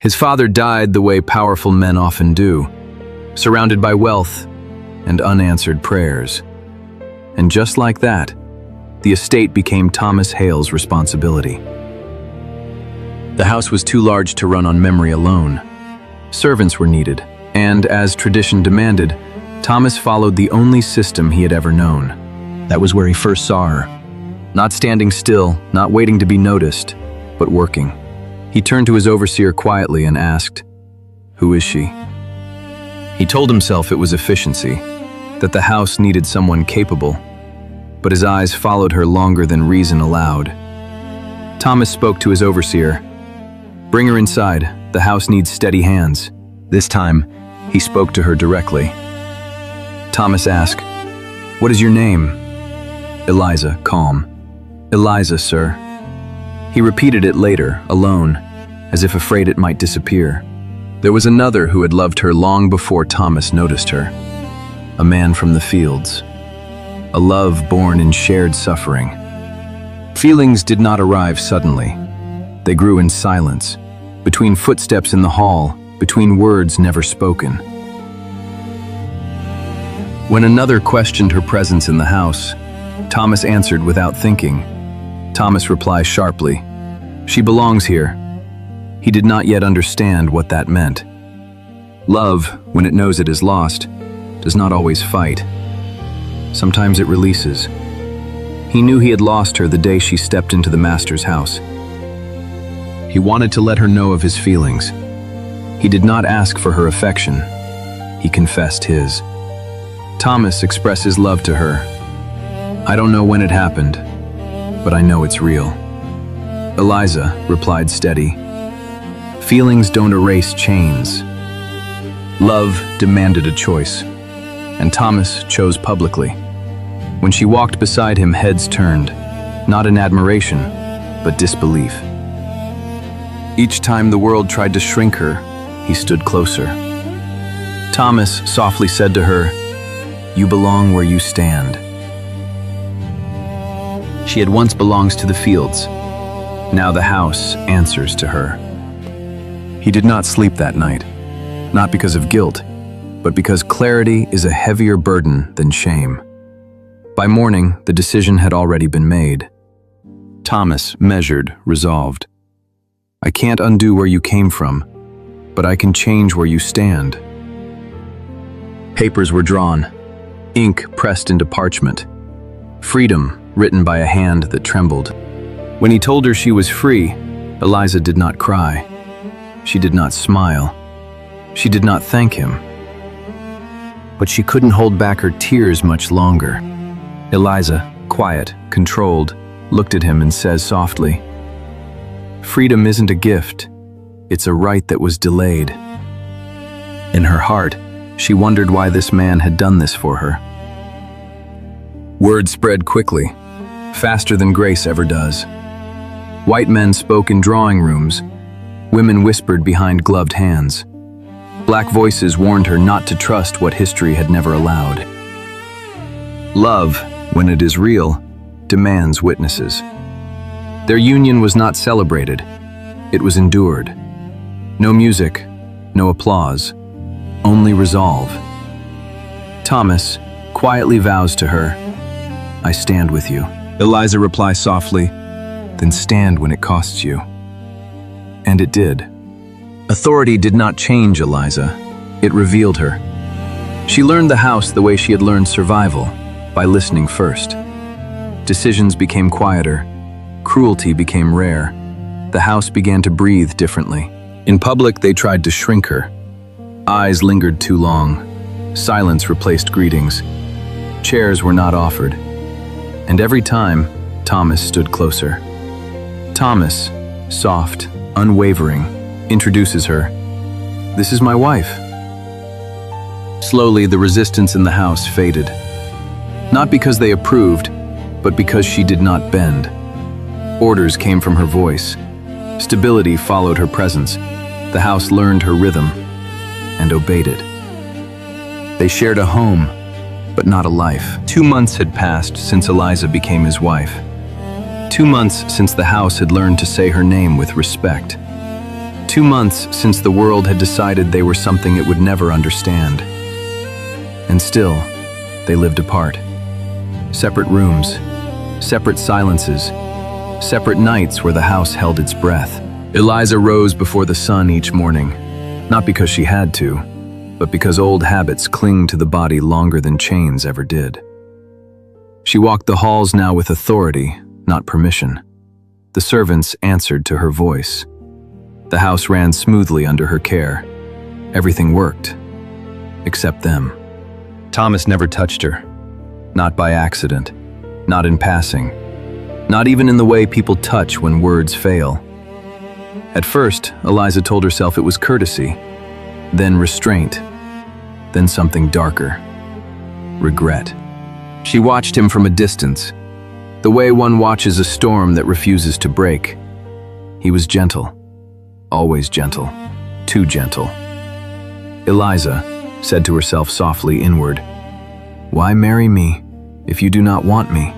His father died the way powerful men often do, surrounded by wealth and unanswered prayers. And just like that, the estate became Thomas Hale's responsibility. The house was too large to run on memory alone. Servants were needed, and as tradition demanded, Thomas followed the only system he had ever known. That was where he first saw her. Not standing still, not waiting to be noticed, but working. He turned to his overseer quietly and asked, "Who is she?" He told himself it was efficiency, that the house needed someone capable, but his eyes followed her longer than reason allowed. Thomas spoke to his overseer. "Bring her inside. The house needs steady hands." This time, he spoke to her directly. Thomas asked, "What is your name?" "Eliza," calm. "Eliza, sir." He repeated it later, alone, as if afraid it might disappear. There was another who had loved her long before Thomas noticed her. A man from the fields. A love born in shared suffering. Feelings did not arrive suddenly. They grew in silence, between footsteps in the hall, between words never spoken. When another questioned her presence in the house, Thomas answered without thinking. Thomas replied sharply, "She belongs here." He did not yet understand what that meant. Love, when it knows it is lost, does not always fight. Sometimes it releases. He knew he had lost her the day she stepped into the master's house. He wanted to let her know of his feelings. He did not ask for her affection. He confessed his. Thomas expressed his love to her. "I don't know when it happened, but I know it's real." Eliza replied steady. Feelings don't erase chains. Love demanded a choice, and Thomas chose publicly. When she walked beside him, heads turned, not in admiration, but disbelief. Each time the world tried to shrink her, he stood closer. Thomas softly said to her, "You belong where you stand." She had once belonged to the fields. Now the house answers to her. He did not sleep that night, not because of guilt, but because clarity is a heavier burden than shame. By morning, the decision had already been made. Thomas measured, resolved. "I can't undo where you came from, but I can change where you stand." Papers were drawn, ink pressed into parchment. Freedom written by a hand that trembled. When he told her she was free, Eliza did not cry. She did not smile. She did not thank him. But she couldn't hold back her tears much longer. Eliza, quiet, controlled, looked at him and said softly, "Freedom isn't a gift. It's a right that was delayed." In her heart, she wondered why this man had done this for her. Word spread quickly, faster than grace ever does. White men spoke in drawing rooms. Women whispered behind gloved hands. Black voices warned her not to trust what history had never allowed. Love, when it is real, demands witnesses. Their union was not celebrated. It was endured. No music, no applause, only resolve. Thomas quietly vows to her, "I stand with you." Eliza replies softly, "Then stand when it costs you." And it did. Authority did not change Eliza. It revealed her. She learned the house the way she had learned survival, by listening first. Decisions became quieter. Cruelty became rare. The house began to breathe differently. In public, they tried to shrink her. Eyes lingered too long. Silence replaced greetings. Chairs were not offered. And every time, Thomas stood closer. Thomas, soft, unwavering, introduces her. "This is my wife." Slowly, the resistance in the house faded. Not because they approved, but because she did not bend. Orders came from her voice. Stability followed her presence. The house learned her rhythm and obeyed it. They shared a home, but not a life. 2 months had passed since Eliza became his wife. 2 months since the house had learned to say her name with respect. 2 months since the world had decided they were something it would never understand. And still, they lived apart. Separate rooms, separate silences, separate nights where the house held its breath. Eliza rose before the sun each morning, not because she had to, but because old habits cling to the body longer than chains ever did. She walked the halls now with authority, not permission. The servants answered to her voice. The house ran smoothly under her care. Everything worked, except them. Thomas never touched her, not by accident, not in passing, not even in the way people touch when words fail. At first, Eliza told herself it was courtesy, then restraint, then something darker, regret. She watched him from a distance, the way one watches a storm that refuses to break. He was gentle, always gentle, too gentle. Eliza said to herself softly inward, "Why marry me if you do not want me?"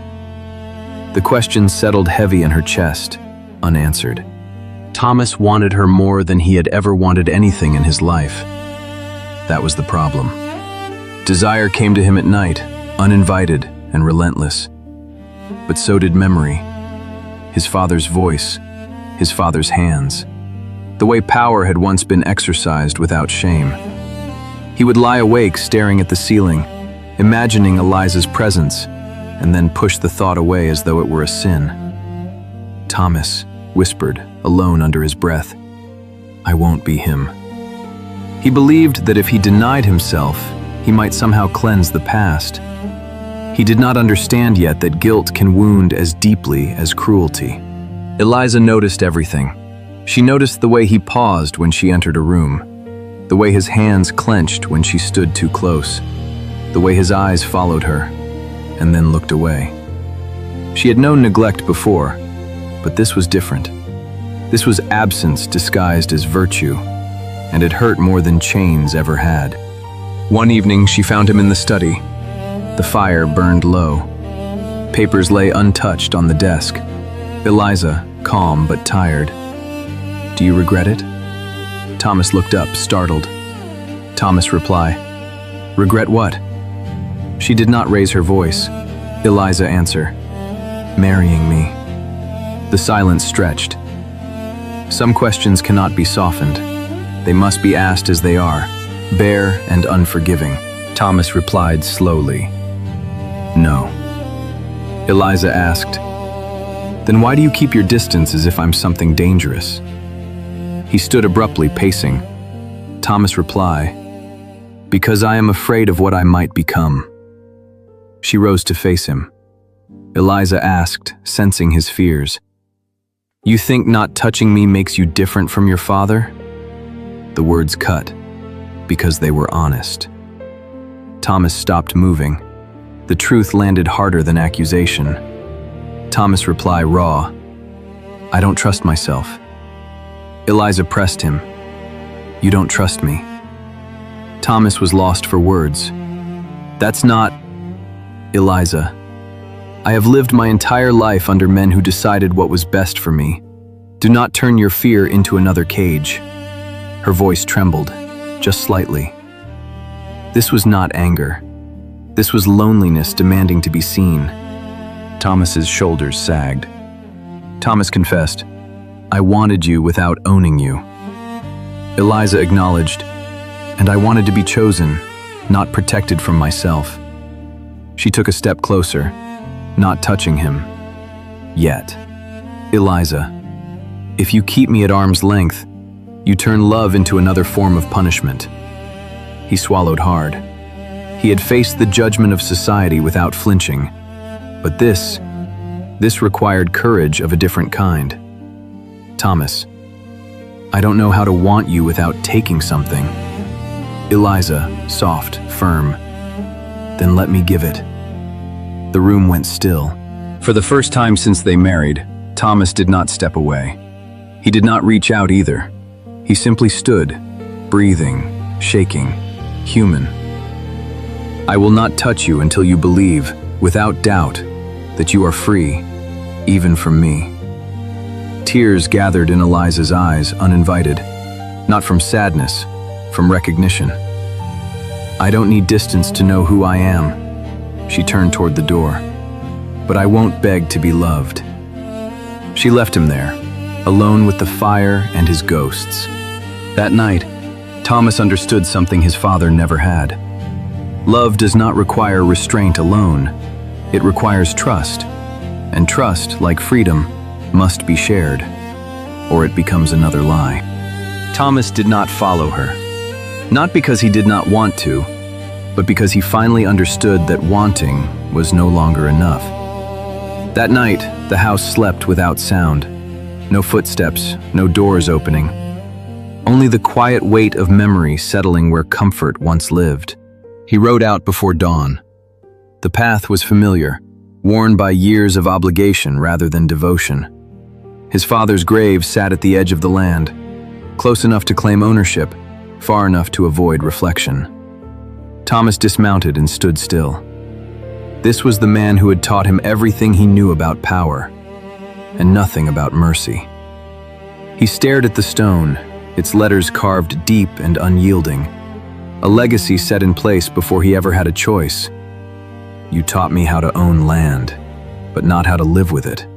The question settled heavy in her chest, unanswered. Thomas wanted her more than he had ever wanted anything in his life. That was the problem. Desire came to him at night, uninvited and relentless. But so did memory, his father's voice, his father's hands, the way power had once been exercised without shame. He would lie awake staring at the ceiling, imagining Eliza's presence, and then push the thought away as though it were a sin. Thomas whispered, alone under his breath, "I won't be him." He believed that if he denied himself, he might somehow cleanse the past. He did not understand yet that guilt can wound as deeply as cruelty. Eliza noticed everything. She noticed the way he paused when she entered a room, the way his hands clenched when she stood too close, the way his eyes followed her, and then looked away. She had known neglect before, but this was different. This was absence disguised as virtue, and it hurt more than chains ever had. One evening, she found him in the study. The fire burned low. Papers lay untouched on the desk. Eliza, calm but tired. "Do you regret it?" Thomas looked up, startled. Thomas' reply, "Regret what?" She did not raise her voice. Eliza answer, "Marrying me." The silence stretched. Some questions cannot be softened. They must be asked as they are, bare and unforgiving. Thomas replied slowly, "No." Eliza asked, "Then why do you keep your distance as if I'm something dangerous?" He stood abruptly, pacing. Thomas' reply, "Because I am afraid of what I might become." She rose to face him. Eliza asked, sensing his fears, "You think not touching me makes you different from your father?" The words cut, because they were honest. Thomas stopped moving. The truth landed harder than accusation. Thomas' reply raw, "I don't trust myself." Eliza pressed him, "You don't trust me." Thomas was lost for words. "That's not..." "Eliza, I have lived my entire life under men who decided what was best for me. Do not turn your fear into another cage." Her voice trembled, just slightly. This was not anger. This was loneliness demanding to be seen. Thomas's shoulders sagged. Thomas confessed, "I wanted you without owning you." Eliza acknowledged, "And I wanted to be chosen, not protected from myself." She took a step closer, not touching him. Yet. "Eliza, if you keep me at arm's length, you turn love into another form of punishment." He swallowed hard. He had faced the judgment of society without flinching. But this required courage of a different kind. "Thomas, I don't know how to want you without taking something." Eliza, soft, firm, "Then let me give it." The room went still. For the first time since they married, Thomas did not step away. He did not reach out either. He simply stood, breathing, shaking, human. "I will not touch you until you believe, without doubt, that you are free, even from me." Tears gathered in Eliza's eyes, uninvited. Not from sadness, from recognition. I don't need distance to know who I am. She turned toward the door. But I won't beg to be loved. She left him there, alone with the fire and his ghosts. That night, Thomas understood something his father never had. Love does not require restraint alone. It requires trust. And trust, like freedom, must be shared, or it becomes another lie. Thomas did not follow her. Not because he did not want to, but because he finally understood that wanting was no longer enough. That night, the house slept without sound. No footsteps, no doors opening. Only the quiet weight of memory settling where comfort once lived. He rode out before dawn. The path was familiar, worn by years of obligation rather than devotion. His father's grave sat at the edge of the land, close enough to claim ownership, far enough to avoid reflection. Thomas dismounted and stood still. This was the man who had taught him everything he knew about power, and nothing about mercy. He stared at the stone, its letters carved deep and unyielding, a legacy set in place before he ever had a choice. You taught me how to own land, but not how to live with it.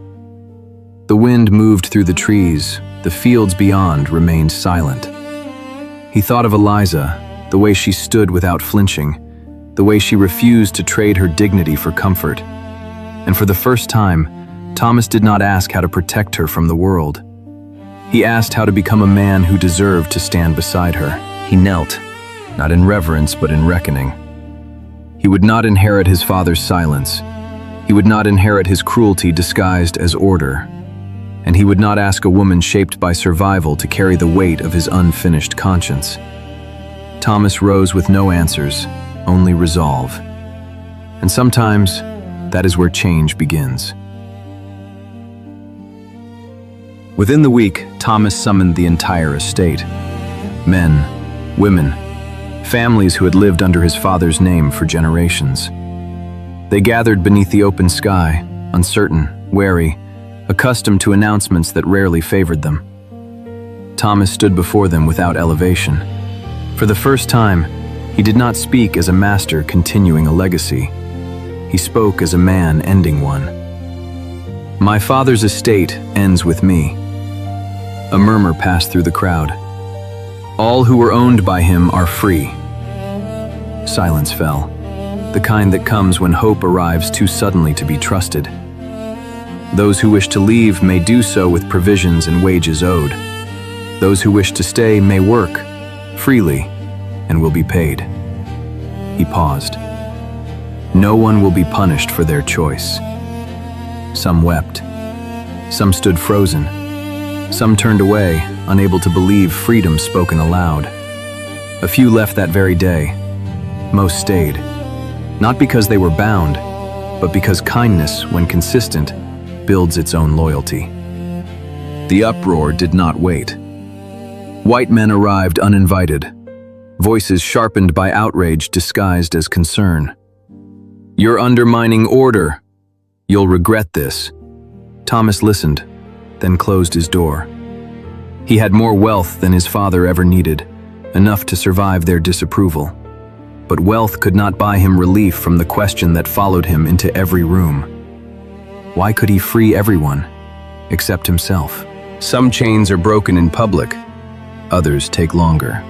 The wind moved through the trees, the fields beyond remained silent. He thought of Eliza, the way she stood without flinching, the way she refused to trade her dignity for comfort. And for the first time, Thomas did not ask how to protect her from the world. He asked how to become a man who deserved to stand beside her. He knelt, not in reverence but in reckoning. He would not inherit his father's silence. He would not inherit his cruelty disguised as order. And he would not ask a woman shaped by survival to carry the weight of his unfinished conscience. Thomas rose with no answers, only resolve. And sometimes, that is where change begins. Within the week, Thomas summoned the entire estate. Men, women, families who had lived under his father's name for generations. They gathered beneath the open sky, uncertain, wary, accustomed to announcements that rarely favored them. Thomas stood before them without elevation. For the first time, he did not speak as a master continuing a legacy. He spoke as a man ending one. My father's estate ends with me. A murmur passed through the crowd. All who were owned by him are free. Silence fell, the kind that comes when hope arrives too suddenly to be trusted. Those who wish to leave may do so with provisions and wages owed. Those who wish to stay may work freely and will be paid. He paused. No one will be punished for their choice. Some wept. Some stood frozen. Some turned away, unable to believe freedom spoken aloud. A few left that very day. Most stayed. Not because they were bound, but because kindness, when consistent, builds its own loyalty. The uproar did not wait. White men arrived uninvited, voices sharpened by outrage disguised as concern. You're undermining order. You'll regret this. Thomas listened, then closed his door. He had more wealth than his father ever needed, enough to survive their disapproval. But wealth could not buy him relief from the question that followed him into every room. Why could he free everyone, except himself? Some chains are broken in public, others take longer.